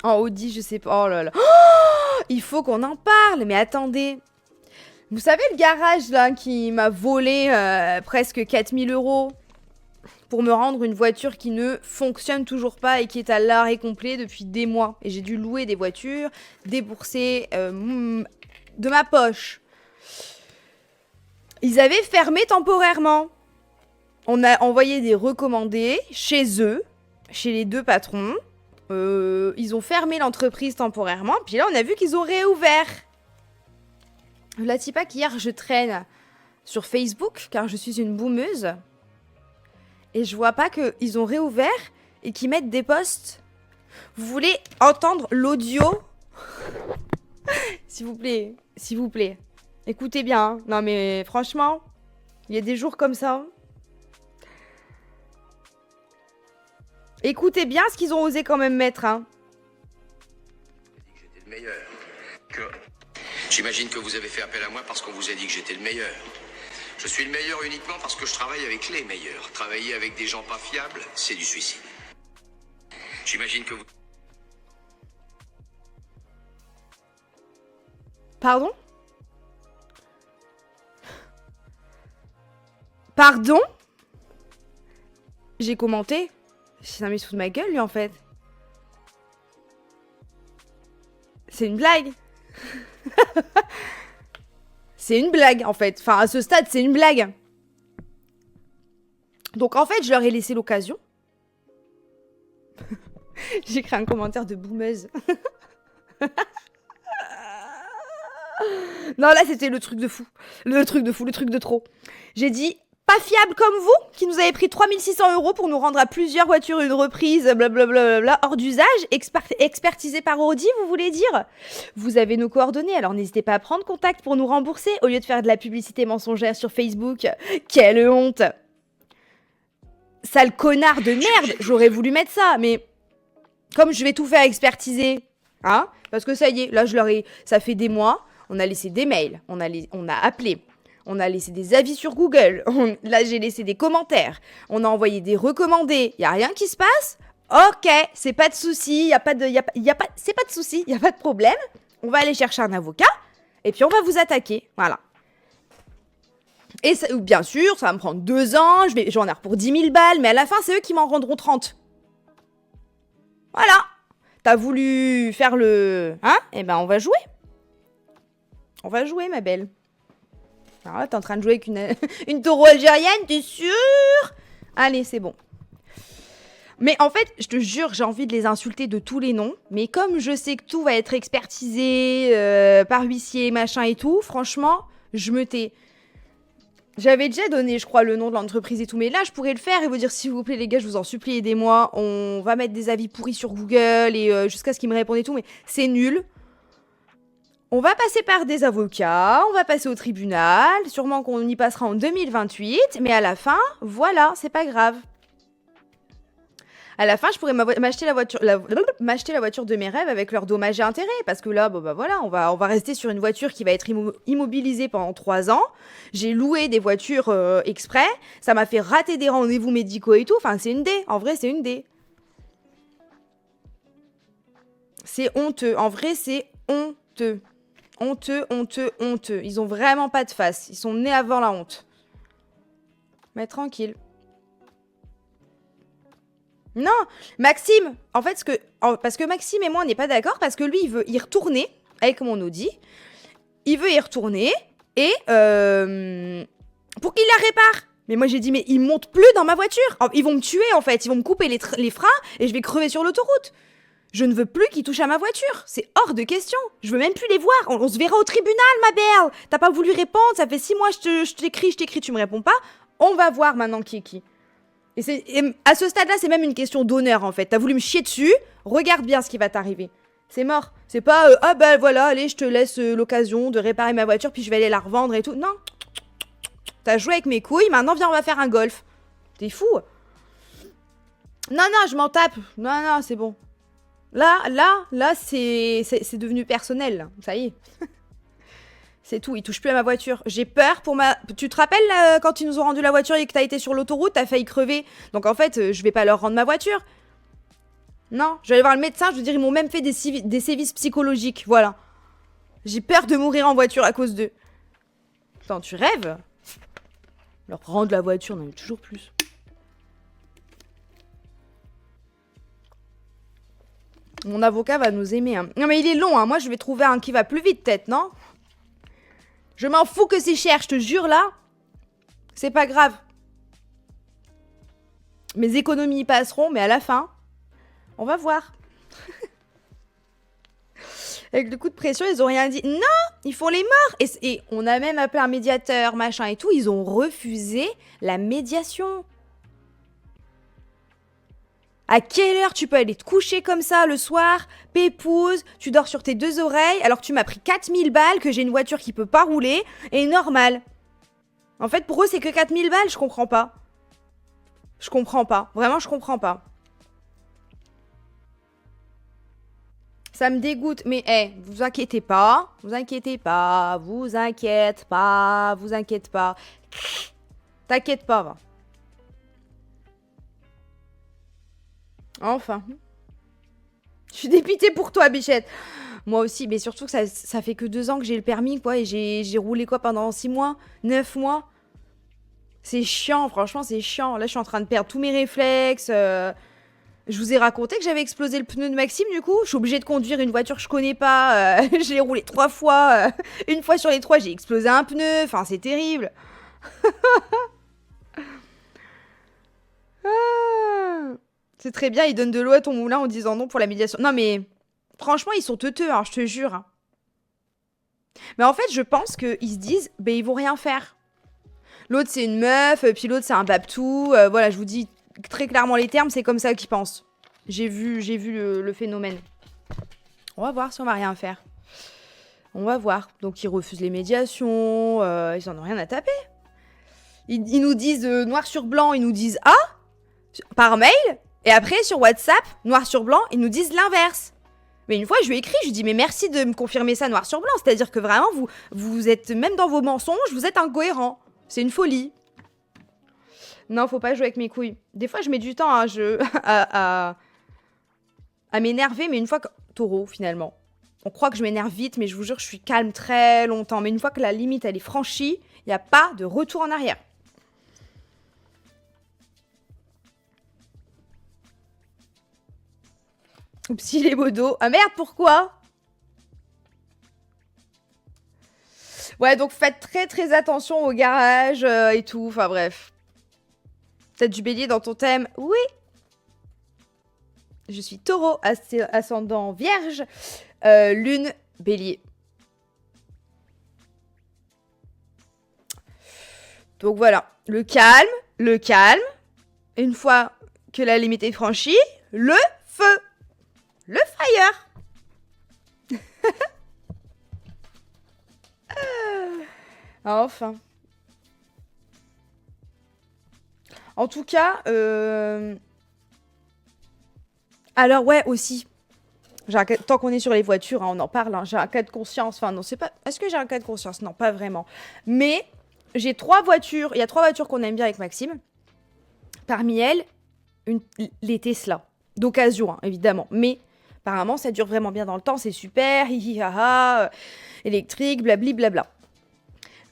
En Audi, je sais pas. Oh là là. Oh, il faut qu'on en parle. Mais attendez. Vous savez le garage là qui m'a volé presque 4 000 € pour me rendre une voiture qui ne fonctionne toujours pas et qui est à l'arrêt complet depuis des mois. Et j'ai dû louer des voitures, débourser de ma poche. Ils avaient fermé temporairement. On a envoyé des recommandés chez eux, chez les deux patrons. Ils ont fermé l'entreprise temporairement. Puis là, on a vu qu'ils ont réouvert. La tipa qu'hier, je traîne sur Facebook, car je suis une boumeuse. Et je vois pas qu'ils ont réouvert et qu'ils mettent des posts. Vous voulez entendre l'audio? S'il vous plaît, s'il vous plaît. Écoutez bien. Hein. Non mais franchement, il y a des jours comme ça. Écoutez bien ce qu'ils ont osé quand même mettre. Hein. J'étais le meilleur. J'imagine que vous avez fait appel à moi parce qu'on vous a dit que j'étais le meilleur. Je suis le meilleur uniquement parce que je travaille avec les meilleurs. Travailler avec des gens pas fiables, c'est du suicide. J'imagine que vous... Pardon? Pardon? J'ai commenté. C'est un sous de ma gueule, lui, en fait. C'est une blague. C'est une blague, en fait. Enfin, à ce stade, c'est une blague. Donc, en fait, je leur ai laissé l'occasion. J'ai écrit un commentaire de boumeuse. Non, là, c'était le truc de fou. Le truc de fou, le truc de trop. J'ai dit... Pas fiable comme vous, qui nous avez pris 3600 € pour nous rendre à plusieurs voitures une reprise, blablabla, hors d'usage, expertisé par Audi, vous voulez dire? Vous avez nos coordonnées, alors n'hésitez pas à prendre contact pour nous rembourser, au lieu de faire de la publicité mensongère sur Facebook. Quelle honte! Sale connard de merde, j'aurais voulu mettre ça, mais comme je vais tout faire expertiser, hein, parce que ça y est, là je leur ai, ça fait des mois, on a laissé des mails, on a appelé. On a laissé des avis sur Google. Là, j'ai laissé des commentaires. On a envoyé des recommandés. Il y a rien qui se passe? Ok, c'est pas de souci. C'est pas de souci. Il y a pas de problème. On va aller chercher un avocat et puis on va vous attaquer. Voilà. Et ça, bien sûr, ça va me prendre 2 ans. J'en ai pour 10 000 balles, mais à la fin, c'est eux qui m'en rendront 30. Voilà. T'as voulu faire le... Hein? Eh ben, on va jouer. On va jouer, ma belle. Alors là, t'es en train de jouer avec une taureau algérienne, t'es sûr? Allez, c'est bon. Mais en fait, je te jure, j'ai envie de les insulter de tous les noms. Mais comme je sais que tout va être expertisé par huissier, machin et tout, franchement, je me tais. J'avais déjà donné, je crois, le nom de l'entreprise et tout. Mais là, je pourrais le faire et vous dire, s'il vous plaît, les gars, je vous en supplie, aidez-moi. On va mettre des avis pourris sur Google et jusqu'à ce qu'ils me répondent et tout. Mais c'est nul. On va passer par des avocats, on va passer au tribunal, sûrement qu'on y passera en 2028, mais à la fin, voilà, c'est pas grave. À la fin, je pourrais m'acheter la voiture de mes rêves avec leurs dommages et intérêts, parce que là, bon bah voilà, on va rester sur une voiture qui va être immobilisée pendant 3 ans. J'ai loué des voitures exprès, ça m'a fait rater des rendez-vous médicaux et tout, enfin c'est une D, en vrai c'est une D. C'est honteux, en vrai c'est honteux. Honteux, honteux, honteux. Ils ont vraiment pas de face. Ils sont nés avant la honte. Mais tranquille. Non, Maxime, en fait, parce que Maxime et moi, on n'est pas d'accord, parce que lui, il veut y retourner avec mon Audi. Il veut y retourner et pour qu'il la répare. Mais moi, j'ai dit, mais ils montent plus dans ma voiture. Ils vont me tuer, en fait. Ils vont me couper les freins et je vais crever sur l'autoroute. Je ne veux plus qu'ils touchent à ma voiture. C'est hors de question. Je veux même plus les voir. On se verra au tribunal, ma belle. T'as pas voulu répondre. Ça fait 6 mois, je t'écris, tu me réponds pas. On va voir maintenant qui est qui. Et à ce stade-là, c'est même une question d'honneur, en fait. T'as voulu me chier dessus. Regarde bien ce qui va t'arriver. C'est mort. C'est pas, ah bah voilà, allez, je te laisse l'occasion de réparer ma voiture, puis je vais aller la revendre et tout. Non. T'as joué avec mes couilles, maintenant viens, on va faire un golf. T'es fou? Non, je m'en tape. Non, c'est bon. Là, c'est devenu personnel. Là. Ça y est. C'est tout, il touche plus à ma voiture. J'ai peur pour ma... Tu te rappelles quand ils nous ont rendu la voiture et que t'as été sur l'autoroute, t'as failli crever. Donc en fait, je vais pas leur rendre ma voiture. Non, je vais aller voir le médecin, je veux dire, ils m'ont même fait des sévices psychologiques, voilà. J'ai peur de mourir en voiture à cause d'eux. Attends, tu rêves? Leur rendre la voiture, non, mais toujours plus. Mon avocat va nous aimer, hein. Non, mais il est long, hein. Moi, je vais trouver un qui va plus vite, peut-être, non? Je m'en fous que c'est cher, je te jure, là. C'est pas grave. Mes économies y passeront, mais à la fin, on va voir. Avec le coup de pression, ils ont rien dit. Non, ils font les morts. Et on a même appelé un médiateur, machin et tout. Ils ont refusé la médiation. À quelle heure tu peux aller te coucher comme ça le soir, pépouze, tu dors sur tes deux oreilles, alors que tu m'as pris 4000 balles, que j'ai une voiture qui peut pas rouler, et normal. En fait, pour eux, c'est que 4000 balles, je comprends pas. Je comprends pas. Vraiment, je comprends pas. Ça me dégoûte, mais vous inquiétez pas, vous inquiétez pas, vous inquiète pas, vous inquiète pas. T'inquiète pas, va. Enfin. Je suis dépitée pour toi, bichette. Moi aussi, mais surtout que ça fait que 2 ans que j'ai le permis, quoi, et j'ai roulé, quoi, pendant 6 mois, 9 mois. C'est chiant, franchement, c'est chiant. Là, je suis en train de perdre tous mes réflexes. Je vous ai raconté que j'avais explosé le pneu de Maxime, du coup. Je suis obligée de conduire une voiture que je connais pas. Je l'ai roulé 3 fois. Une fois sur les 3, j'ai explosé un pneu. Enfin, c'est terrible. Ah. C'est très bien, ils donnent de l'eau à ton moulin en disant non pour la médiation. Non, mais franchement, ils sont teuteux, hein, je te jure. Hein. Mais en fait, je pense qu'ils se disent, ben, ils vont rien faire. L'autre, c'est une meuf, puis l'autre, c'est un babtou. Voilà, je vous dis très clairement les termes, c'est comme ça qu'ils pensent. J'ai vu le phénomène. On va voir si on va rien faire. On va voir. Donc, ils refusent les médiations, ils en ont rien à taper. Ils nous disent noir sur blanc, ils nous disent A par mail, et après, sur WhatsApp, noir sur blanc, ils nous disent l'inverse. Mais une fois, je lui ai écrit, je lui ai dit, mais merci de me confirmer ça noir sur blanc. C'est-à-dire que vraiment, vous êtes, même dans vos mensonges, vous êtes incohérents. C'est une folie. Non, faut pas jouer avec mes couilles. Des fois, je mets du temps à m'énerver, mais une fois que... Taureau, finalement. On croit que je m'énerve vite, mais je vous jure, je suis calme très longtemps. Mais une fois que la limite, elle est franchie, il n'y a pas de retour en arrière. Oups, il est bodo. Ah merde, pourquoi? Ouais, donc faites très très attention au garage et tout. Enfin bref. Peut-être du bélier dans ton thème. Oui. Je suis taureau, ascendant vierge, lune, bélier. Donc voilà, le calme, le calme. Une fois que la limite est franchie, le feu. Le fire. Enfin. En tout cas, alors ouais, aussi. Tant qu'on est sur les voitures, hein, on en parle, hein, j'ai un cas de conscience. Enfin non, c'est pas... Est-ce que j'ai un cas de conscience? Non, pas vraiment. Mais j'ai 3 voitures. Il y a 3 voitures qu'on aime bien avec Maxime. Parmi elles, les Tesla. D'occasion, hein, évidemment. Mais apparemment, ça dure vraiment bien dans le temps. C'est super, hihi haha, électrique, blabli blabla.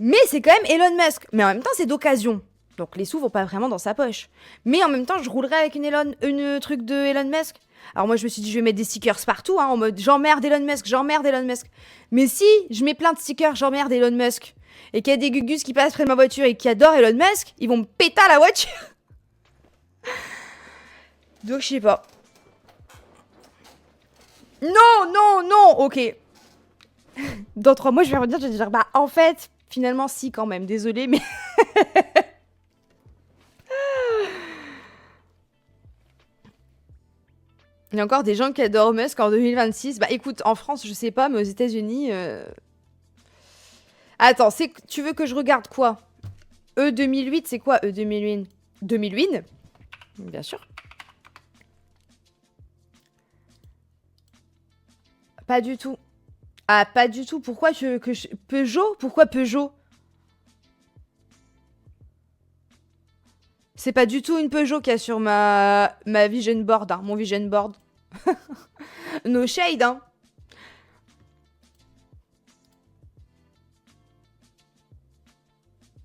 Mais c'est quand même Elon Musk. Mais en même temps, c'est d'occasion. Donc les sous vont pas vraiment dans sa poche. Mais en même temps, je roulerai avec une truc de Elon Musk. Alors moi, je me suis dit, je vais mettre des stickers partout, hein, en mode j'emmerde Elon Musk, j'emmerde Elon Musk. Mais si je mets plein de stickers, j'emmerde Elon Musk, et qu'il y a des gugus qui passent près de ma voiture et qui adorent Elon Musk, ils vont me péter à la voiture. Donc je sais pas. Non, non, non, ok. Dans 3 mois, je vais revenir, je vais dire, bah en fait, finalement, si quand même, désolé, mais... Il y a encore des gens qui adorent Musk en 2026. Bah écoute, en France, je sais pas, mais aux États-Unis. Attends, tu veux que je regarde quoi? E 2008, c'est quoi E 2008? 2008? Bien sûr. Pas du tout. Ah, pas du tout. Pourquoi Peugeot? Pourquoi Peugeot? C'est pas du tout une Peugeot qu'il y a sur ma vision board, hein, mon vision board. No shade, hein.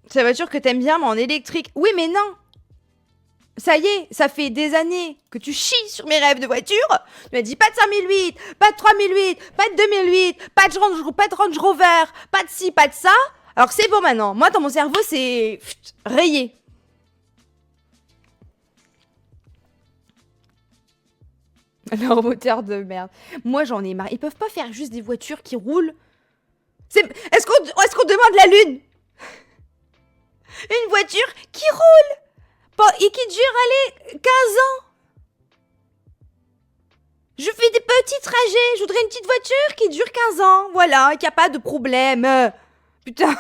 C'est la voiture que t'aimes bien, mais en électrique. Oui, mais non. Ça y est, ça fait des années que tu chies sur mes rêves de voiture. Tu m'as dit pas de 5008, pas de 3008, pas de 2008, pas de Range Rover, pas de ci, pas de ça. Alors c'est bon maintenant. Moi, dans mon cerveau, c'est rayé. Leur moteur de merde. Moi, j'en ai marre. Ils peuvent pas faire juste des voitures qui roulent. Est-ce qu'on demande la lune? Une voiture qui roule et qui dure, allez, 15 ans. Je fais des petits trajets. Je voudrais une petite voiture qui dure 15 ans. Voilà, qui a pas de problème. Putain.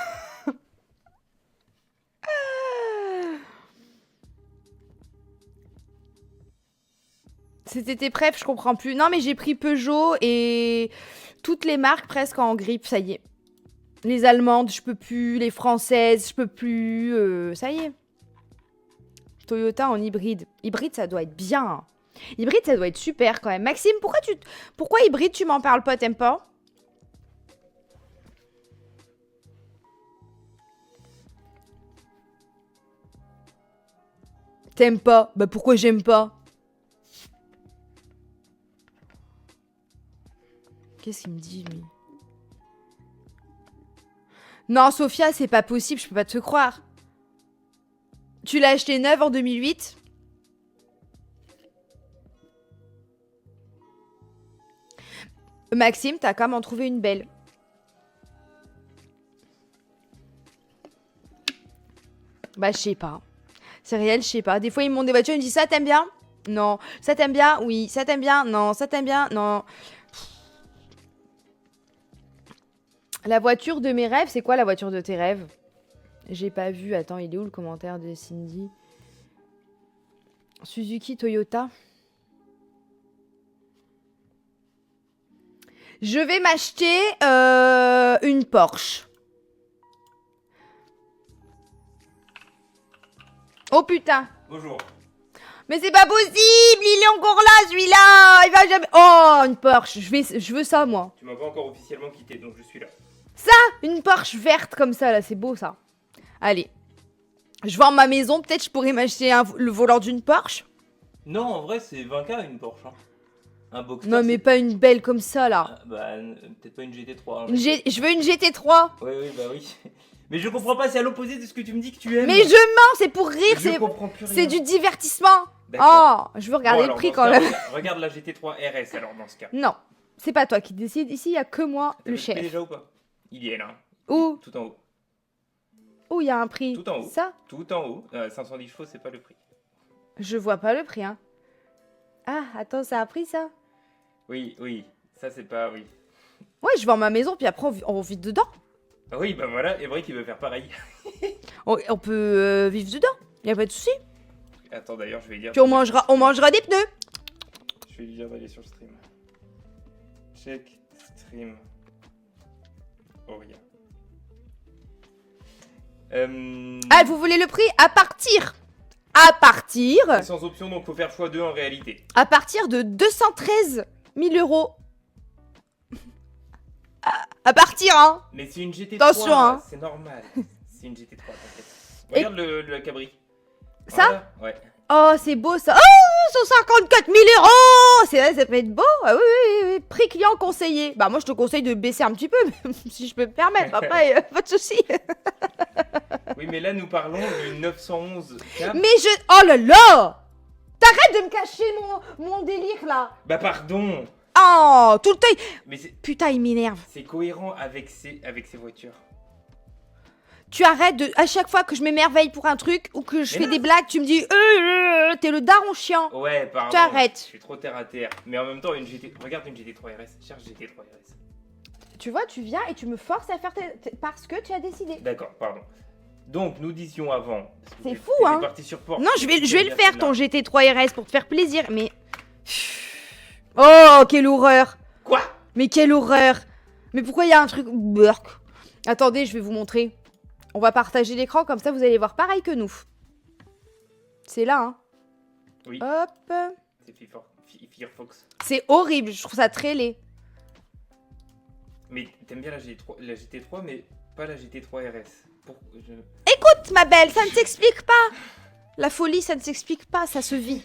C'était tes préf, je comprends plus. Non, mais j'ai pris Peugeot et toutes les marques presque en grippe, ça y est. Les allemandes, je peux plus. Les françaises, je peux plus. Ça y est. Toyota en hybride. Hybride, ça doit être bien. Hybride, ça doit être super quand même. Maxime, pourquoi hybride, tu m'en parles pas, t'aimes pas? T'aimes pas? Bah pourquoi j'aime pas? Qu'est-ce qu'il me dit, lui? Non, Sophia, c'est pas possible, je peux pas te croire. Tu l'as acheté neuve en 2008? Maxime, t'as quand même en trouvé une belle. Bah, je sais pas. C'est réel, je sais pas. Des fois, ils me montrent des voitures, ils me disent ça, t'aimes bien? Non. Ça t'aime bien? Oui. Ça t'aime bien? Non. Ça t'aime bien? Non. La voiture de mes rêves, c'est quoi la voiture de tes rêves? J'ai pas vu. Attends, il est où le commentaire de Cindy? Suzuki, Toyota. Je vais m'acheter une Porsche. Oh putain. Bonjour. Mais c'est pas possible, il est encore là celui-là. Il va jamais. Oh, une Porsche. Je veux ça moi. Tu m'as pas encore officiellement quitté, donc je suis là. Ça, une Porsche verte comme ça là, c'est beau ça. Allez. Je vends ma maison, peut-être je pourrais m'acheter le volant d'une Porsche. Non, en vrai, c'est 20K une Porsche. Hein. Un Boxster. Non mais pas une belle comme ça là. Ah, bah, peut-être pas une GT3. Hein, Je veux une GT3. Oui, bah oui. Mais je comprends pas, c'est à l'opposé de ce que tu me dis que tu aimes. Mais je mens, c'est pour rire, Je comprends plus rien. c'est du divertissement. D'accord. Oh, je veux regarder Bon, le alors, prix dans quand ce cas, même. Regarde la GT3 RS alors dans ce cas. Non, c'est pas toi qui décide. Ici, il y a que moi, T'as le vu le prix chef. déjà ou pas? Il y est là. Où? Tout en haut. Où il y a un prix? Tout en haut. Ça? Tout en haut. 510 chevaux, c'est pas le prix. Je vois pas le prix, hein. Ah, attends, ça a pris ça? Oui, oui. Ça, c'est pas. Oui. Ouais, je vends ma maison, puis après, on vit dedans. Ah oui, bah voilà, et vrai qu'il veut faire pareil. On peut vivre dedans, y a pas de souci. Attends, d'ailleurs, je vais lui dire. Puis on mangera des pneus. Je vais lui dire d'aller sur le stream. Check stream. Auria. Ah, vous voulez le prix? À partir C'est sans option, donc faut faire x2 en réalité. à partir de 213 000 euros. À partir, hein. Mais c'est une GT3, Attention, hein. c'est normal. C'est une GT3, t'inquiète. Regarde le cabri. Ça? Voilà, ouais. Oh, c'est beau ça. Oh, 154 000 euros. C'est vrai, ça peut être beau. Ah, oui, oui, oui. Prix client conseillé. Bah, moi, je te conseille de baisser un petit peu, si je peux me permettre. Après, pas de souci. Oui, mais là, nous parlons d'une 911 K. Mais oh là là. T'arrêtes de me cacher mon délire, là. Bah, pardon. Oh, tout le temps. Mais Putain, il m'énerve. c'est cohérent avec ces voitures. Tu arrêtes de. À chaque fois que je m'émerveille pour un truc ou que je Mais fais non. des blagues, tu me dis t'es le daron chiant. Ouais, pardon. Tu arrêtes. Je suis trop terre à terre. Mais en même temps, regarde une GT3 RS. Cherche GT3 RS. Tu vois, tu viens et tu me forces à faire parce que tu as décidé. D'accord, pardon. Donc, nous disions avant. C'est fou, t'étais hein. parti sur Porsche. Non, je vais le Bien faire celle-là. ton GT3 RS pour te faire plaisir, mais. Oh, quelle horreur. Quoi? Mais quelle horreur. Mais pourquoi il y a un truc. Burk. Attendez, je vais vous montrer. On va partager l'écran, comme ça vous allez voir pareil que nous. C'est là, hein. Oui. Hop. C'est Firefox. C'est horrible, je trouve ça très laid. Mais t'aimes bien la GT3, mais pas la GT3 RS. Ma belle, ça ne s'explique pas. La folie, ça ne s'explique pas, ça se vit.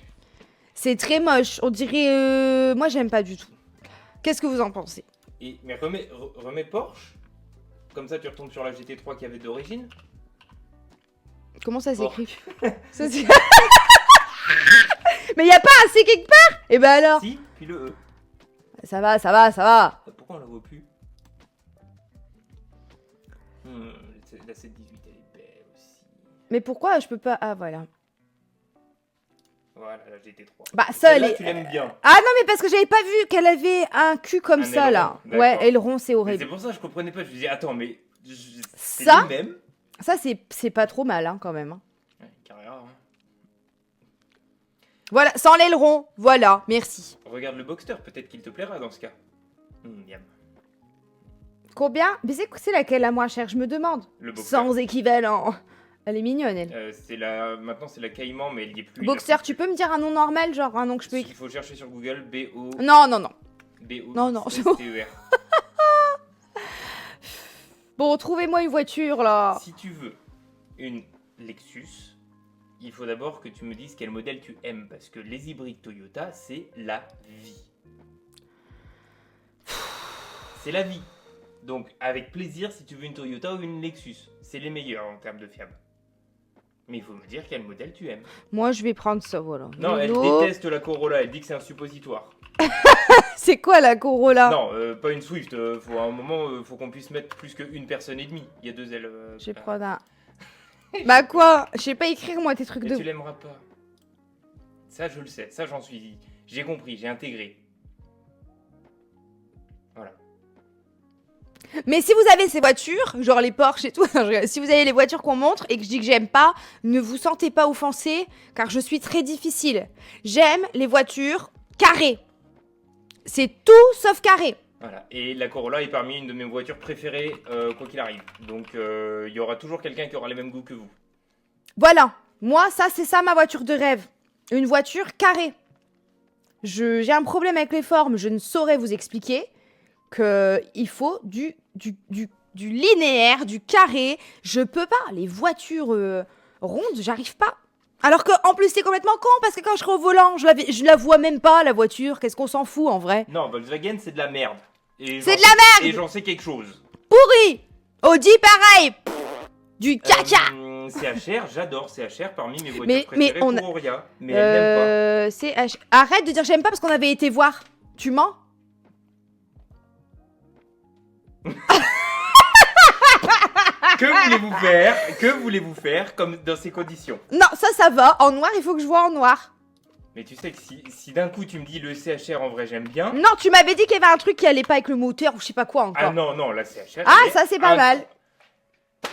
C'est très moche, on dirait... Moi, j'aime pas du tout. Qu'est-ce que vous en pensez? Mais remets Porsche. Comme ça, tu retombes sur la GT3 qu'il y avait d'origine. Comment ça Porsche. s'écrit? Ça s'écrit- Mais y a pas un C quelque part? Et ben alors? Si, puis le E. Ça va, ça va, ça va. Pourquoi on la voit plus? La 718, elle est belle aussi. Mais pourquoi je peux pas... Ah, voilà. Voilà, la GT3. Bah, ça, elle Celle-là, est... tu l'aimes bien. Ah non, mais parce que j'avais pas vu qu'elle avait un cul comme Un ça, là. aileron, Ouais, d'accord. aileron, c'est Mais horrible. c'est pour ça que je comprenais pas. Je me disais, attends, mais c'est Ça les mêmes. Ça, c'est pas trop mal, hein, quand même. Hein. Ouais, Carrera, hein. Voilà, sans l'aileron. Voilà, merci. Regarde le Boxster, peut-être qu'il te plaira dans ce cas. Miam. Combien? Mais c'est laquelle la moins chère, je me demande. Le Boxster. Sans équivalent. Elle est mignonne, elle. Maintenant, c'est la Caïman, mais il y est plus. Boxer, tu peux me dire un nom normal, genre un nom que je peux Il écrire? faut chercher sur Google B-O. Non, non, non. B-O. Non, non, c'est bon. S-T-E-R. Bon, trouvez-moi une voiture, là. Si tu veux une Lexus, il faut d'abord que tu me dises quel modèle tu aimes, parce que les hybrides Toyota, c'est la vie. C'est la vie. Donc, avec plaisir, si tu veux une Toyota ou une Lexus, c'est les meilleurs en termes de fiable. Mais il faut me dire quel modèle tu aimes. Moi, je vais prendre ça, voilà. Non, elle Renault. déteste la Corolla, elle dit que c'est un suppositoire. C'est quoi la Corolla? Non, pas une Swift, faut à un moment, faut qu'on puisse mettre plus qu'une personne et demie. Il y a deux ailes. Je vais prendre un... Bah quoi? Je sais pas écrire, moi, tes trucs Mais de... tu l'aimeras pas. Ça, je le sais, ça, j'en suis... J'ai compris, j'ai intégré. Voilà. Mais si vous avez ces voitures, genre les Porsche et tout, non, je rigole. Si vous avez les voitures qu'on montre et que je dis que j'aime pas, ne vous sentez pas offensé, car je suis très difficile. J'aime les voitures carrées. C'est tout sauf carré. Voilà. Et la Corolla est parmi une de mes voitures préférées, quoi qu'il arrive. Donc, il y aura toujours quelqu'un qui aura les mêmes goûts que vous. Voilà. Moi, ça, c'est ça ma voiture de rêve. Une voiture carrée. J'ai un problème avec les formes. Je ne saurais vous expliquer qu'il faut du linéaire, du carré. Je peux pas. Les voitures rondes, j'arrive pas. Alors que en plus c'est complètement con parce que quand je serai au volant, je la vois même pas la voiture. Qu'est-ce qu'on s'en fout en vrai? Non, Volkswagen, c'est de la merde. C'est de la merde. Et j'en sais quelque chose. Pourri. Audi pareil. Pff, du caca. CHR, j'adore CHR parmi mes voitures Mais préférées on a- pour Auria. Mais elle n'aime Arrête de dire j'aime pas parce qu'on avait été voir. Tu mens? pas. Que voulez-vous faire comme dans ces conditions? Non, ça va. En noir, il faut que je vois en noir. Mais tu sais que si d'un coup tu me dis le CHR en vrai j'aime bien. Non, tu m'avais dit qu'il y avait un truc qui allait pas avec le moteur ou je sais pas quoi encore. Ah non, la CHR. Ah, elle est ça, c'est pas mal.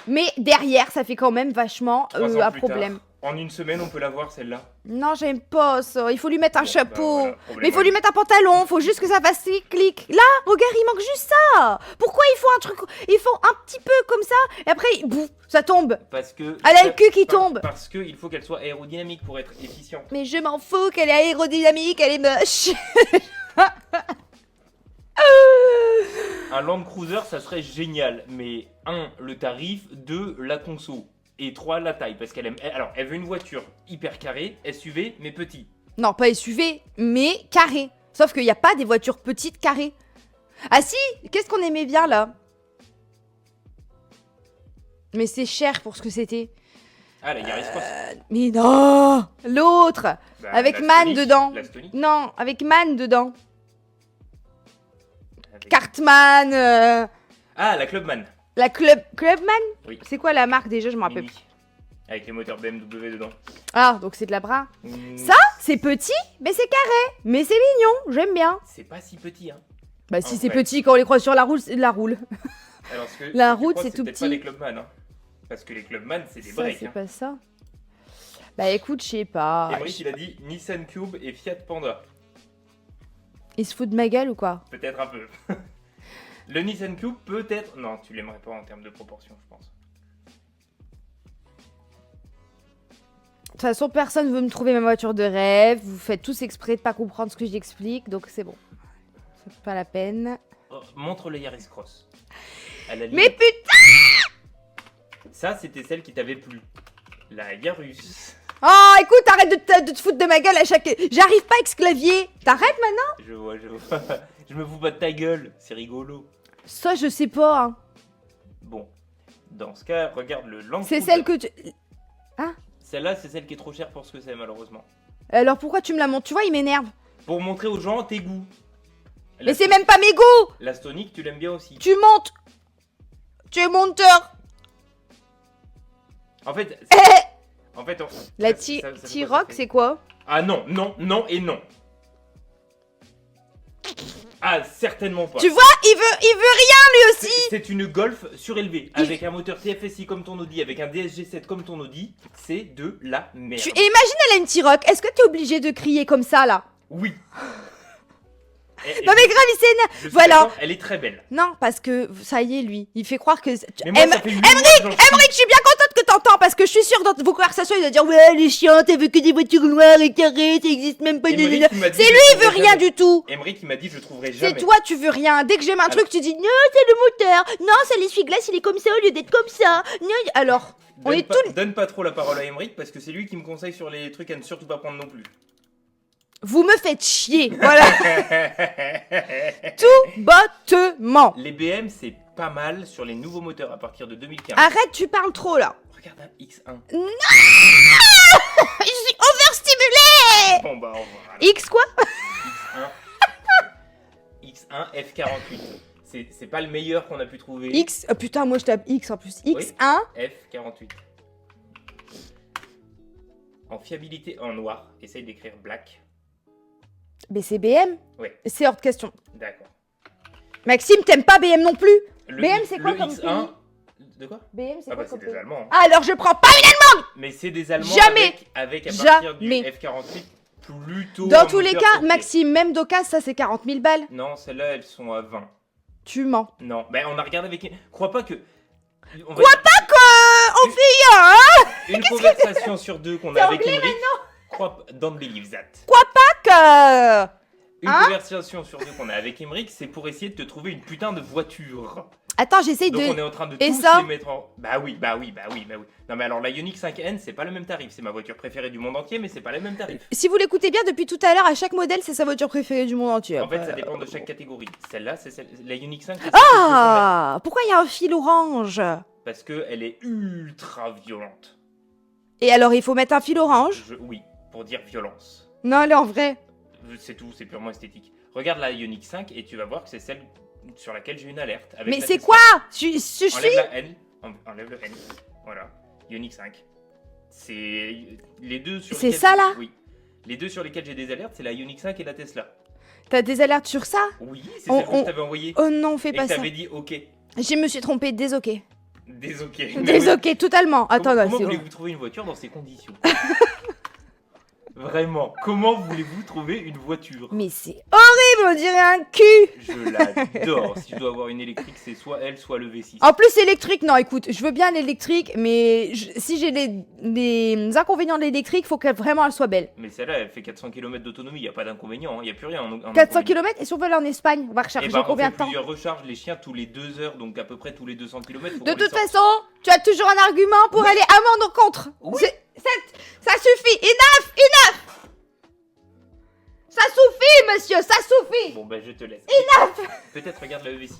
Mais derrière, ça fait quand même vachement 3 ans un plus problème. tard, en une semaine, on peut la voir celle-là. Non, j'aime pas ça. Il faut lui mettre un Bon, chapeau. bah, voilà, problème Mais il faut lui mettre un pantalon. Faut juste que ça fasse clic. Là, regarde, il manque juste ça. Pourquoi il faut un truc? Il faut un petit peu comme ça. Et après, bouf, ça tombe. Parce que. Elle a le cul qui tombe. Parce qu'il faut qu'elle soit aérodynamique pour être efficiente. Mais je m'en fous qu'elle est aérodynamique, elle est moche. Un Land Cruiser, ça serait génial. Mais 1, le tarif. 2, la conso. Et 3, la taille. Parce qu'elle aime. Alors, elle veut une voiture hyper carrée, SUV, mais petit. Non, pas SUV, mais carré. Sauf qu'il n'y a pas des voitures petites carrées. Ah si, qu'est-ce qu'on aimait bien là? Mais c'est cher pour ce que c'était. Ah, la Yaris Cross. Mais non, l'autre, Bah, avec la Man Stonic, dedans. La Stonic. Non, avec Man dedans. Avec- Cartman, Ah, la Clubman. la Clubman. Oui. C'est quoi la marque déjà? Je m'en rappelle Mini. plus. Avec les moteurs BMW dedans. Ah, donc c'est de la bras. Mm, Ça, c'est petit, mais c'est carré. Mais c'est mignon, j'aime bien. C'est pas si petit, hein. Bah si En c'est fait. petit, quand on les croise sur la roule, c'est de la roule. Alors, ce que, La ce que je route, crois, c'est tout peut-être petit. pas les Clubman, hein. Parce que les Clubman, c'est des Ça, breaks. c'est Hein. pas ça. Bah écoute, je sais pas. Emmerich, il a dit Nissan Cube et Fiat Panda. Il se fout de ma gueule ou quoi? Peut-être un peu. Le Nissan Cube, peut-être. Non, tu l'aimerais pas en termes de proportion, je pense. toute façon, personne veut me trouver ma voiture de rêve. Vous faites tous exprès de pas comprendre ce que j'explique, donc c'est bon. C'est pas la peine. Oh, montre le Yaris Cross. À la Mais limite. putain! Ça, c'était celle qui t'avait plu. La Yarus. Oh, écoute, arrête de te foutre de ma gueule à chaque... J'arrive pas avec ce clavier. T'arrêtes maintenant? Je vois. Je me fous pas de ta gueule, c'est rigolo. Ça, je sais pas. Hein. Bon, dans ce cas, regarde le Land C'est Cruiser. celle que tu... Celle-là, c'est celle qui est trop chère pour ce que c'est, malheureusement. Alors pourquoi tu me la montres? Tu vois, il m'énerve. Pour montrer aux gens tes goûts. Mais c'est même pas mes goûts. La Stonic, tu l'aimes bien aussi. Tu montes. Tu es monteur. En fait... En fait, La ça fait quoi, ça T-Rock, fait c'est quoi? Ah non, non, non et non. Ah, certainement pas. Tu vois, il veut rien lui aussi. C'est une Golf surélevée, avec un moteur TFSI comme ton Audi, avec un DSG7 comme ton Audi. C'est de la merde. Et imagine, elle a une T-Rock. Est-ce que t'es obligé de crier comme ça, là? Oui. Non mais grave, il s'énerve. Je suis Voilà. d'accord, elle est très belle. Non, parce que ça y est, lui, il fait croire que... Mais moi, ça fait 8 mois que j'en suis- Emmerich, je suis bien contente que t'entends, parce que je suis sûre dans vos conversations, il va dire « Ouais, elle est chiante, elle veut que des voitures noires et carrées, ça existe même pas... » Emmerich, il m'a dit, C'est je lui, il veut trouverai rien jamais. du tout. Emmerich, il m'a dit je trouverai jamais. C'est toi, tu veux rien. Dès que j'aime un truc, tu dis « Non, c'est le moteur. Non, c'est l'essuie-glace, il est comme ça au lieu d'être comme ça. Non, alors, on est tous... Donne pas trop la parole à Emmerich parce que c'est lui qui me conseille sur les trucs à ne surtout pas prendre non plus. Vous me faites chier. Voilà, tout bottement. Les BM, c'est pas mal sur les nouveaux moteurs à partir de 2015. Arrête, tu parles trop, là. Regarde un X1. Non. Je suis overstimulée. Bon bah au revoir. alors. X quoi? X1 F48. C'est pas le meilleur qu'on a pu trouver. X, oh putain, moi je tape X en plus. X1. F48. En fiabilité en noir, essaye d'écrire black. Mais c'est BM. Ouais. C'est hors de question. D'accord. Maxime, t'aimes pas BM non plus? Le BM, c'est quoi le comme X1. De quoi? BM, c'est Ah quoi bah comme c'est des pays? Allemands. hein. Ah, alors je prends pas une allemande. Mais c'est des Allemands Jamais. avec à partir du Jamais. F48 plutôt. Dans un tous les moteur cas, ok. Maxime, même d'occasion, ça c'est 40 000 balles. Non, celles-là elles sont à 20. Tu mens. Non, ben on a regardé avec. Crois pas que. On Crois pas qu'on fait hein? Une conversation sur deux qu'on C'est a avec anglais Emmerich. Don't believe that. Pas que... Une Hein conversation sur deux qu'on a avec Emmerich, c'est pour essayer de te trouver une putain de voiture. Attends, j'essaye Donc on est de... en train de Et tous ça les mettre en... Bah oui. Non mais alors la Ioniq 5N, c'est pas le même tarif. C'est ma voiture préférée du monde entier, mais c'est pas le même tarif. Si vous l'écoutez bien, depuis tout à l'heure, à chaque modèle, c'est sa voiture préférée du monde entier. En fait, ça Après, dépend de chaque catégorie. Celle-là, c'est celle... la Ioniq 5. c'est celle Ah, pourquoi il y a un fil orange? que je mets. Parce qu'elle est ultra violente. Et alors, il faut mettre un fil orange? Oui, pour dire violence. Non, elle est en vrai. C'est tout, c'est purement esthétique. Regarde la Ioniq 5 et tu vas voir que c'est celle sur laquelle j'ai une alerte. Avec Mais la c'est Tesla. quoi? Je suis... Enlève la N. Enlève le N. Voilà. Ioniq 5. C'est les deux sur C'est lesquels- ça, là? Oui. Les deux sur lesquels j'ai des alertes, c'est la Ioniq 5 et la Tesla. T'as des alertes sur ça? Oui, c'est On- celle que on- je t'avais envoyée. Oh non, fais Et pas que ça. t'avais dit OK. Je me suis trompée, désolé. Désolé. Désolé, totalement. Attends, Comment, là, comment c'est bon. voulez-vous trouver une voiture dans ces conditions? Vraiment, comment voulez-vous trouver une voiture? Mais c'est horrible, on dirait un cul. Je l'adore. Si je dois avoir une électrique, c'est soit elle, soit le V6. En plus, électrique, non, écoute, je veux bien l'électrique, mais si j'ai les inconvénients de l'électrique, faut qu'elle vraiment elle soit belle. Mais celle-là, elle fait 400 km d'autonomie, il n'y a pas d'inconvénient, il n'y a plus rien. 400 km et si on veut aller en Espagne, on va Et recharger ben, combien on de fait temps? plusieurs recharges, les chiens tous les 2 heures, donc à peu près tous les 200 km. De toute façon, tu as toujours un argument pour aller amende ou contre. Oui. Ça suffit, enough. Ça suffit, monsieur, ça suffit. Bon, ben je te laisse. Enough. Peut-être regarde la EV6.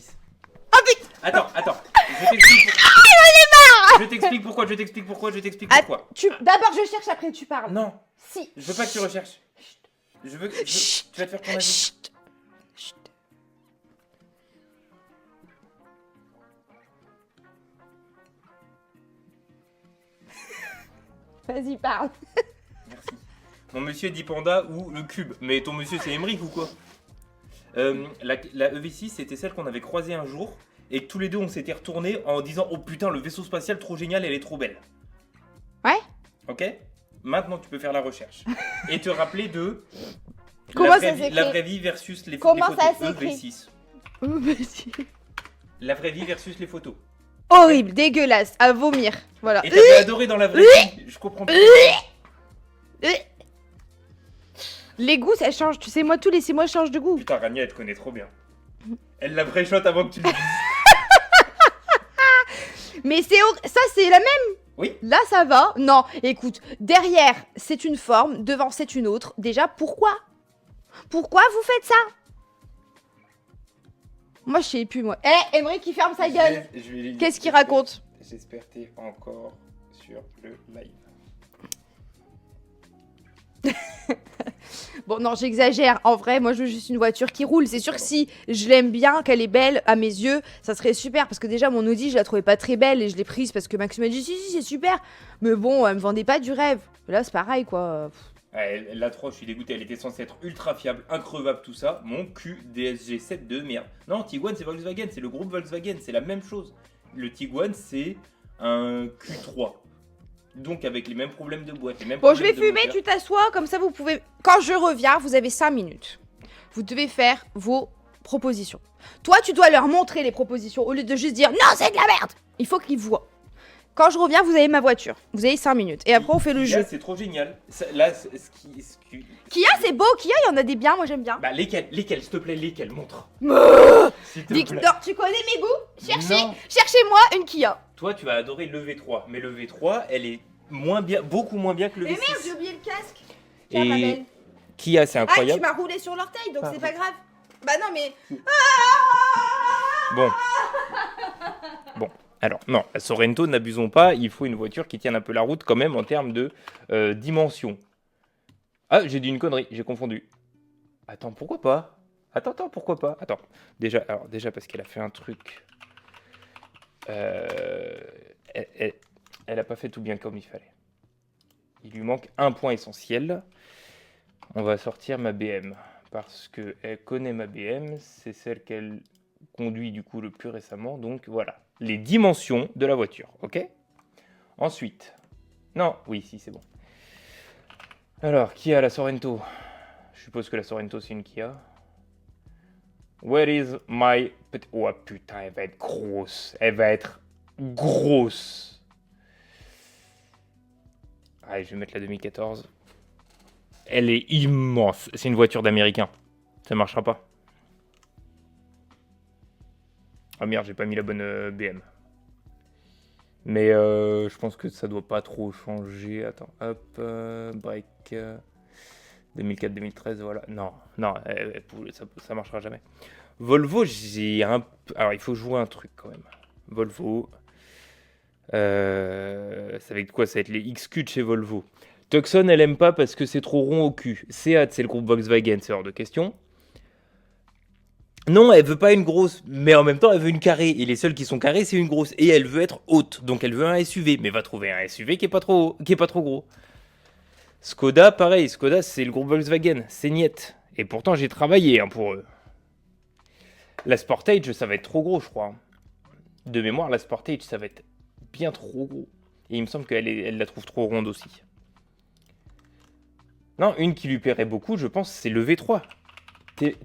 Oh putain. Attends, je t'explique. Je t'explique pourquoi. D'abord, je cherche, après tu parles. Non, Si. je veux pas que tu recherches. Tu vas te faire ton avis. Chut. Chut. Vas-y, parle. Merci. Mon monsieur dit Panda ou le cube. Mais ton monsieur c'est Emmerich ou quoi? La EV6 c'était celle qu'on avait croisée un jour et que tous les deux on s'était retournés en disant oh putain le vaisseau spatial trop génial, elle est trop belle. Ouais. Ok. Maintenant tu peux faire la recherche et te rappeler de Comment la ça vraie, vie, s'écrit la vraie vie versus les Comment photos. ça s'écrit EV6. Oh, vas-y. La vraie vie versus les photos. Horrible, dégueulasse, à vomir. Voilà. Et t'avais adoré dans la vraie vie. Je comprends plus. Les goûts, ça change. Tu sais, moi, tous les 6 mois, je change de goût. Putain, Rania, elle te connaît trop bien. Elle la pré-shot avant que tu le dises. Mais ça, c'est la même. Oui. Là, ça va. Non, écoute, derrière, c'est une forme, devant, c'est une autre. Déjà, pourquoi vous faites ça? Moi, je sais plus, moi. Eh, Emery qui ferme sa gueule. Qu'est-ce qu'il raconte? J'espère que t'es encore sur le live. Bon, non, j'exagère. En vrai, moi, je veux juste une voiture qui roule. C'est sûr que si je l'aime bien, qu'elle est belle à mes yeux, ça serait super. Parce que déjà, mon Audi, je la trouvais pas très belle et je l'ai prise parce que Maxime m'a dit si, c'est super. Mais bon, elle me vendait pas du rêve. Là, c'est pareil, quoi. La 3, je suis dégoûté. Elle était censée être ultra fiable, increvable, tout ça. Mon cul DSG7 de merde. Non, Tiguan, c'est Volkswagen. C'est le groupe Volkswagen. C'est la même chose. Le Tiguan, c'est un Q3. Donc avec les mêmes problèmes de boîte, les mêmes Bon, je vais problèmes de fumer, moteur. tu t'assois, comme ça vous pouvez... Quand je reviens, vous avez 5 minutes. Vous devez faire vos propositions. Toi, tu dois leur montrer les propositions, au lieu de juste dire « Non, c'est de la merde !» Il faut qu'ils voient. Quand je reviens, vous avez ma voiture. Vous avez 5 minutes. Et après, on fait le Kia, jeu. c'est trop génial. Là, Kia, c'est beau. Kia, il y en a des biens, moi j'aime bien. Bah lesquels, s'il te plaît, lesquels, montre. S'il te plaît. Victor, tu connais mes goûts? Non. Cherchez-moi une Kia. Toi, tu vas adorer le V3, mais le V3, elle est beaucoup moins bien que le Mais V6. merde, j'ai oublié le casque. Tiens, ma Et belle. Kia, c'est Ah, incroyable. tu m'as roulé sur l'orteil, donc c'est pas grave. Bah non, mais... Bon, alors, non, la Sorento, n'abusons pas, il faut une voiture qui tienne un peu la route quand même en termes de dimension. Ah, j'ai dit une connerie, j'ai confondu. Attends, pourquoi pas? Attends, pourquoi pas? Attends, déjà parce qu'elle a fait un truc... Elle a pas fait tout bien comme il fallait. Il lui manque un point essentiel. On va sortir ma BM. Parce qu'elle connaît ma BM, c'est celle qu'elle conduit du coup le plus récemment. Donc voilà, les dimensions de la voiture, ok? Ensuite, non, oui, si, c'est bon. Alors, Kia, la Sorento. Je suppose que la Sorento, c'est une Kia. Where is my... Oh putain, elle va être grosse. Elle va être grosse. Allez, je vais mettre la 2014. Elle est immense. C'est une voiture d'américain. Ça marchera pas. Ah merde, j'ai pas mis la bonne BM. Mais je pense que ça doit pas trop changer. Attends, hop, break 2004-2013, voilà. Non, ça marchera jamais. Volvo, j'ai un... Alors, il faut jouer un truc quand même. Volvo... ça va être quoi? Ça va être les XQ de chez Volvo. Tucson, elle aime pas parce que c'est trop rond au cul. Seat, c'est le groupe Volkswagen, c'est hors de question. Non, elle veut pas une grosse, mais en même temps, elle veut une carrée. Et les seuls qui sont carrés, c'est une grosse. Et elle veut être haute, donc elle veut un SUV. Mais va trouver un SUV qui est pas trop gros. Skoda, pareil. Skoda, c'est le groupe Volkswagen. C'est niet. Et pourtant, j'ai travaillé pour eux. La Sportage, ça va être trop gros, je crois. De mémoire, la Sportage, ça va être bien trop gros. Et il me semble qu'elle la trouve trop ronde aussi. Non, une qui lui plairait beaucoup, je pense, c'est le V3.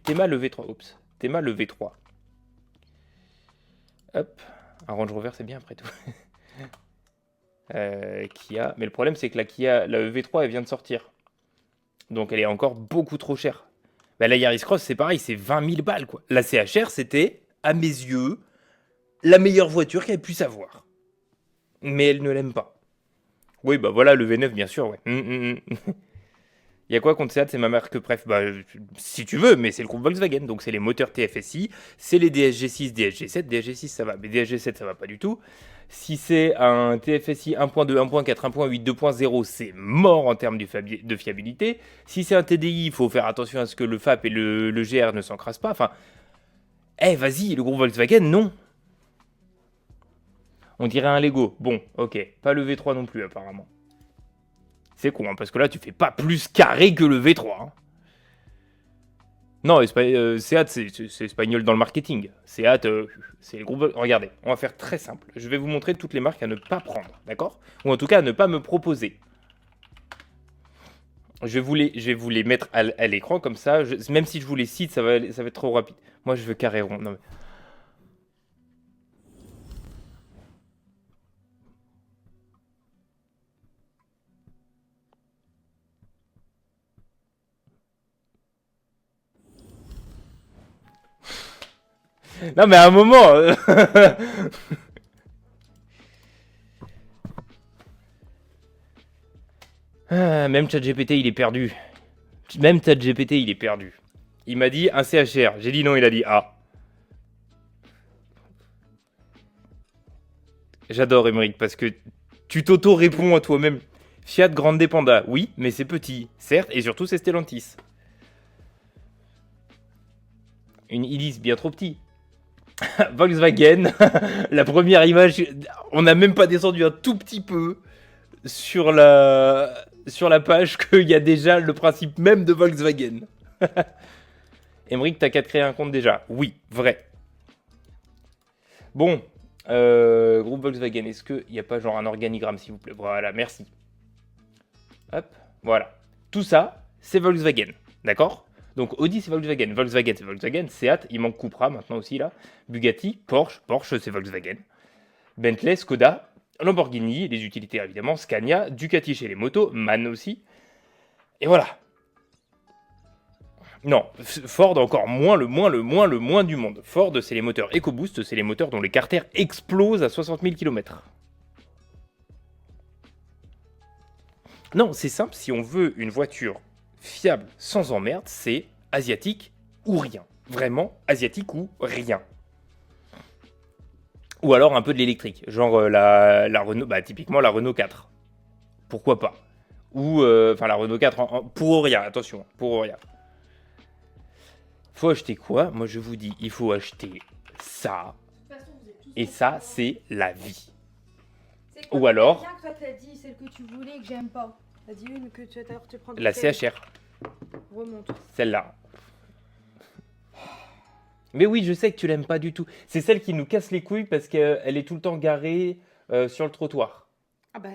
Théma le V3. Oups. Théma le V3. Hop. Un Range Rover, c'est bien après tout. Kia. Mais le problème, c'est que la Kia, la V3, elle vient de sortir. Donc elle est encore beaucoup trop chère. Bah, la Yaris Cross, c'est pareil, c'est 20 000 balles, quoi. La CHR, c'était, à mes yeux, la meilleure voiture qu'elle puisse avoir. Mais elle ne l'aime pas. Oui, bah voilà, le V9, bien sûr, ouais. Il y a quoi contre Seat? C'est ma marque préf. Bah, si tu veux, mais c'est le groupe Volkswagen. Donc, c'est les moteurs TFSI, c'est les DSG6, DSG7. DSG6, ça va, mais DSG7, ça va pas du tout. Si c'est un TFSI 1.2, 1.4, 1.8, 2.0, c'est mort en termes de fiabilité. Si c'est un TDI, il faut faire attention à ce que le FAP et le GR ne s'encrassent pas. Enfin, vas-y, le groupe Volkswagen, non. On dirait un Lego. Bon, ok. Pas le V3 non plus, apparemment. C'est con, hein, parce que là, tu fais pas plus carré que le V3. Hein. Non, Seat, c'est espagnol dans le marketing. Seat, c'est le groupe... Regardez, on va faire très simple. Je vais vous montrer toutes les marques à ne pas prendre, d'accord? Ou en tout cas, à ne pas me proposer. Je vais vous les mettre à l'écran, comme ça. Même si je vous les cite, ça va être trop rapide. Moi, je veux carré rond. Non, mais... Non, mais à un moment. Même ChatGPT, il est perdu. Même ChatGPT, il est perdu. Il m'a dit un CHR. J'ai dit non, il a dit A. J'adore Émeric parce que tu t'auto-réponds à toi-même. Fiat Grande Panda, oui, mais c'est petit, certes, et surtout c'est Stellantis. Une Illys bien trop petit. Volkswagen, la première image, on n'a même pas descendu un tout petit peu sur la page qu'il y a déjà le principe même de Volkswagen. Émeric, t'as qu'à te créer un compte déjà. Oui, vrai. Bon, groupe Volkswagen, est-ce qu'il n'y a pas genre un organigramme s'il vous plaît? Voilà, merci. Hop, voilà. Tout ça, c'est Volkswagen, d'accord? Donc Audi, c'est Volkswagen. Volkswagen, c'est Volkswagen. Seat, il manque Cupra maintenant aussi là. Bugatti, Porsche, c'est Volkswagen. Bentley, Skoda, Lamborghini, les utilitaires évidemment, Scania, Ducati chez les motos, MAN aussi. Et voilà. Non, Ford encore moins le moins du monde. Ford, c'est les moteurs EcoBoost, c'est les moteurs dont les carters explosent à 60 000 km. Non, c'est simple, si on veut une voiture fiable, sans emmerde, c'est asiatique ou rien. Vraiment, asiatique ou rien. Ou alors un peu de l'électrique, genre la Renault, bah typiquement la Renault 4. Pourquoi pas? Ou, la Renault 4 pour Auria, attention, pour Auria. Faut acheter quoi? Moi je vous dis, il faut acheter ça. Et ça, c'est la vie. Ou alors... que toi t'as dit celle que tu voulais et que j'aime pas. T'as dit une que tu vas te prendre. La CHR. Remonte. Celle-là. Mais oui, je sais que tu l'aimes pas du tout. C'est celle qui nous casse les couilles parce qu'elle est tout le temps garée sur le trottoir. Ah bah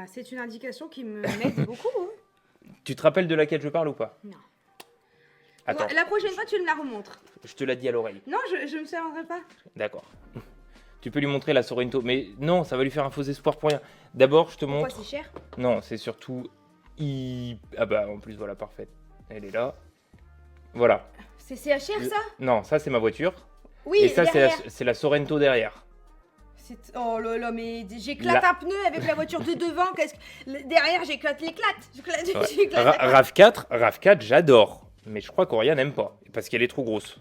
c'est une indication qui m'aide beaucoup. Hein. Tu te rappelles de laquelle je parle ou pas? Non. Attends. La prochaine fois, tu me la remontres. Je te l'ai dit à l'oreille. Non, je me souviendrai pas. D'accord. Tu peux lui montrer la Sorento. Mais non, ça va lui faire un faux espoir pour rien. D'abord, je te montre... Pourquoi c'est cher? Non, c'est surtout... Ah bah, en plus, voilà, parfaite. Elle est là. Voilà. C'est CHR, ça? Non, ça, c'est ma voiture. Oui, et ça, derrière. c'est la Sorento derrière. Oh là là, mais j'éclate un pneu avec la voiture de devant. Derrière, j'éclate l'éclate. Ouais. RAV4, j'adore. Mais je crois qu'Auria n'aime pas. Parce qu'elle est trop grosse.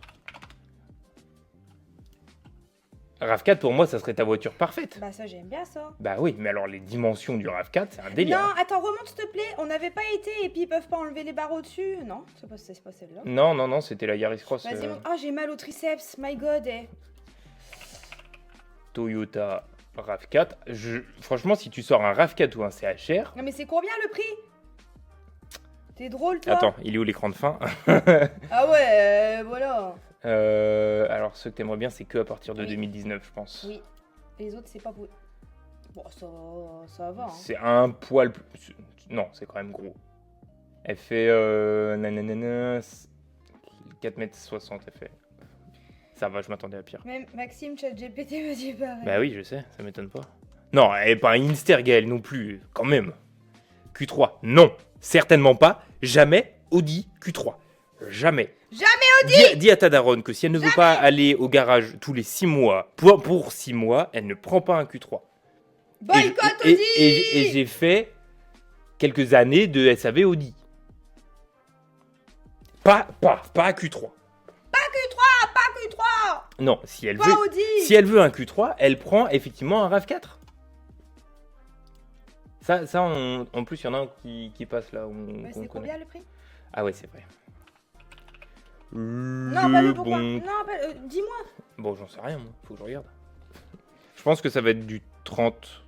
RAV4, pour moi, ça serait ta voiture parfaite. Bah ça, j'aime bien ça. Bah oui, mais alors les dimensions du RAV4, c'est un délire. Non, attends, remonte s'il te plaît. On n'avait pas été et puis ils peuvent pas enlever les barreaux dessus. Non, c'est pas celle-là. Non, c'était la Yaris Cross. Vas-y, oh, j'ai mal au triceps, my god. Toyota RAV4. Franchement, si tu sors un RAV4 ou un CHR... Non mais c'est combien le prix? T'es drôle, toi. Attends, il est où l'écran de fin? Ah ouais, voilà. Alors, ceux que t'aimerais bien, c'est que à partir de 2019, je pense. Oui. Les autres, c'est pas vous. Bon, ça va. Hein. C'est un poil plus... Non, c'est quand même gros. Elle fait... 4,60 m, elle fait. Ça va, je m'attendais à pire. Même Maxime, ChatGPT me dit pareil. Bah oui, je sais, ça m'étonne pas. Non, elle est pas un Instergael non plus, quand même. Q3, non. Certainement pas. Jamais Audi Q3. Jamais. Jamais Audi. Dis à ta daronne que si elle ne veut pas aller au garage tous les 6 mois, pour 6 mois, elle ne prend pas un Q3. Boycott Audi. Et j'ai fait quelques années de SAV Audi. Pas Q3. Pas Q3. Non, si elle pas veut, Audi. si elle veut un Q3, elle prend effectivement un RAV4. Ça en plus, il y en a un qui passe là. C'est combien le prix? Ah ouais, c'est vrai. Non, pas le pourquoi. Non, dis-moi. Bon, j'en sais rien, moi. Faut que je regarde. Je pense que ça va être du 30,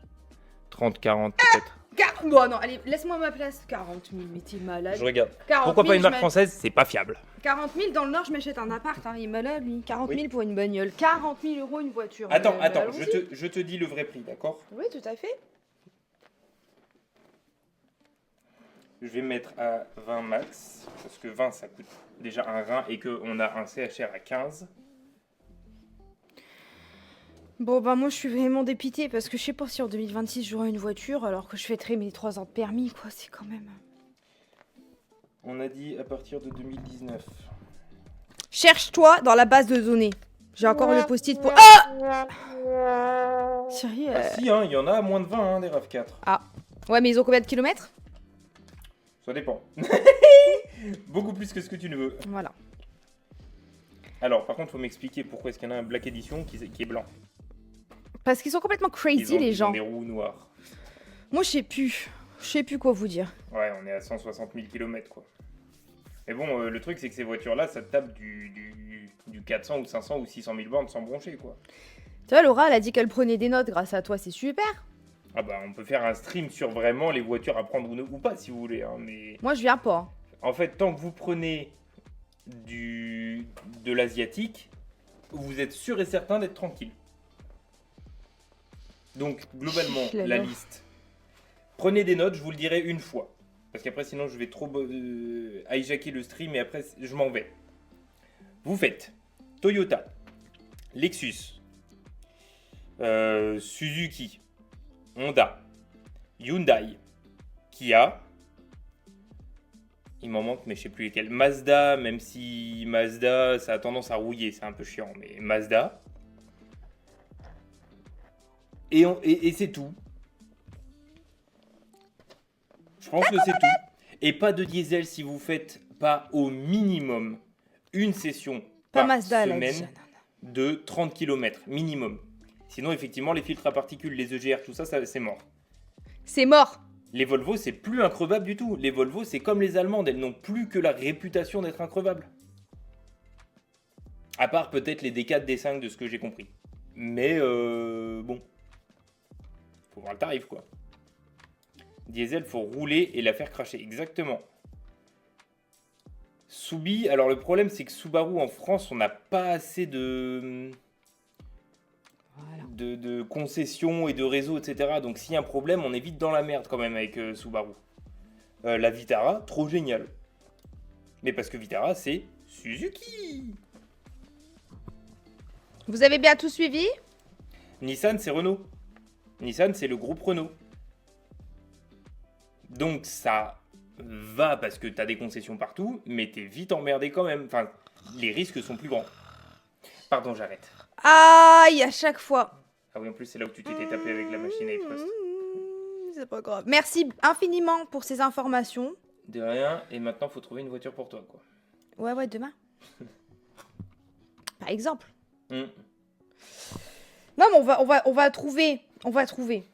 40 peut-être. Bon, non, allez, laisse-moi ma place. 40 000, mais t'es malade. Je regarde. 40 Pourquoi 000, pas une marque française? C'est pas fiable. 40 000 dans le Nord, je m'achète un appart. Hein. Il est malade, lui. 40 000 pour une bagnole. 40 000 euros une voiture. Attends, allons-y. je te dis le vrai prix, d'accord? Oui, tout à fait. Je vais mettre à 20 max, parce que 20 ça coûte déjà un rein et qu'on a un CHR à 15. Bon, bah moi je suis vraiment dépitée parce que je sais pas si en 2026 j'aurai une voiture alors que je fêterai mes 3 ans de permis, quoi. C'est quand même... On a dit à partir de 2019. Cherche-toi dans la base de données. J'ai encore le post-it pour... Ah Sérieux Ah si, hein, il y en a à moins de 20, hein, des RAV4. Ouais, mais ils ont combien de kilomètres? Ça dépend. Beaucoup plus que ce que tu ne veux. Voilà. Alors, par contre, faut m'expliquer pourquoi est-ce qu'il y en a un Black Edition qui est blanc. Parce qu'ils sont complètement crazy, les Ils ont gens. des roues noires. Moi, je sais plus. Je sais plus quoi vous dire. Ouais, on est à 160 000 km, quoi. Mais bon, le truc, c'est que ces voitures-là, ça tape du 400 ou 500 ou 600 000 bornes sans broncher, quoi. Tu vois, Laura, elle a dit qu'elle prenait des notes grâce à toi, c'est super. Ah bah, on peut faire un stream sur vraiment les voitures à prendre ou pas, si vous voulez, hein, mais... Moi, je viens pas. Hein. En fait, tant que vous prenez de l'asiatique, vous êtes sûr et certain d'être tranquille. Donc, globalement, la liste. Prenez des notes, je vous le dirai une fois. Parce qu'après, sinon, je vais trop hijacker le stream et après, je m'en vais. Vous faites Toyota, Lexus, Suzuki, Honda, Hyundai, Kia. Il m'en manque, mais je sais plus lesquels. Mazda, même si Mazda, ça a tendance à rouiller, c'est un peu chiant, mais Mazda. Et c'est tout. Je pense que c'est tout. Et pas de diesel si vous faites pas au minimum une session par Mazda, semaine de 30 km minimum. Sinon, effectivement, les filtres à particules, les EGR, tout ça, c'est mort. C'est mort. Les Volvo, c'est plus increvable du tout. Les Volvo, c'est comme les Allemandes, elles n'ont plus que la réputation d'être increvables. À part peut-être les D4, D5 de ce que j'ai compris. Mais bon. Faut voir le tarif, quoi. Diesel, faut rouler et la faire cracher. Exactement. Subi, alors le problème, c'est que Subaru, en France, on n'a pas assez de concessions et de réseaux, etc. Donc s'il y a un problème, on est vite dans la merde quand même avec Subaru. La Vitara, trop génial. Mais parce que Vitara, c'est Suzuki. Vous avez bien tout suivi? Nissan, c'est Renault. Nissan, c'est le groupe Renault. Donc ça va parce que t'as des concessions partout, mais t'es vite emmerdé quand même. Enfin, les risques sont plus grands. Pardon, j'arrête. Aïe, à chaque fois. Ah oui, en plus, c'est là où tu t'étais tapé avec la machine à express. C'est pas grave. Merci infiniment pour ces informations. De rien, et maintenant, faut trouver une voiture pour toi, quoi. Ouais, demain. Par exemple. Non, mais on va trouver. On va trouver.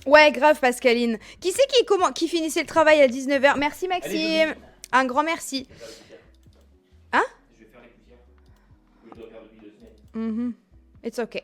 Ouais, grave, Pascaline. Qui c'est qui finissait le travail à 19h? Merci, Maxime. Allez, un grand merci. Hein? Je vais faire les poussières. Je dois faire depuis 2 semaines. It's okay.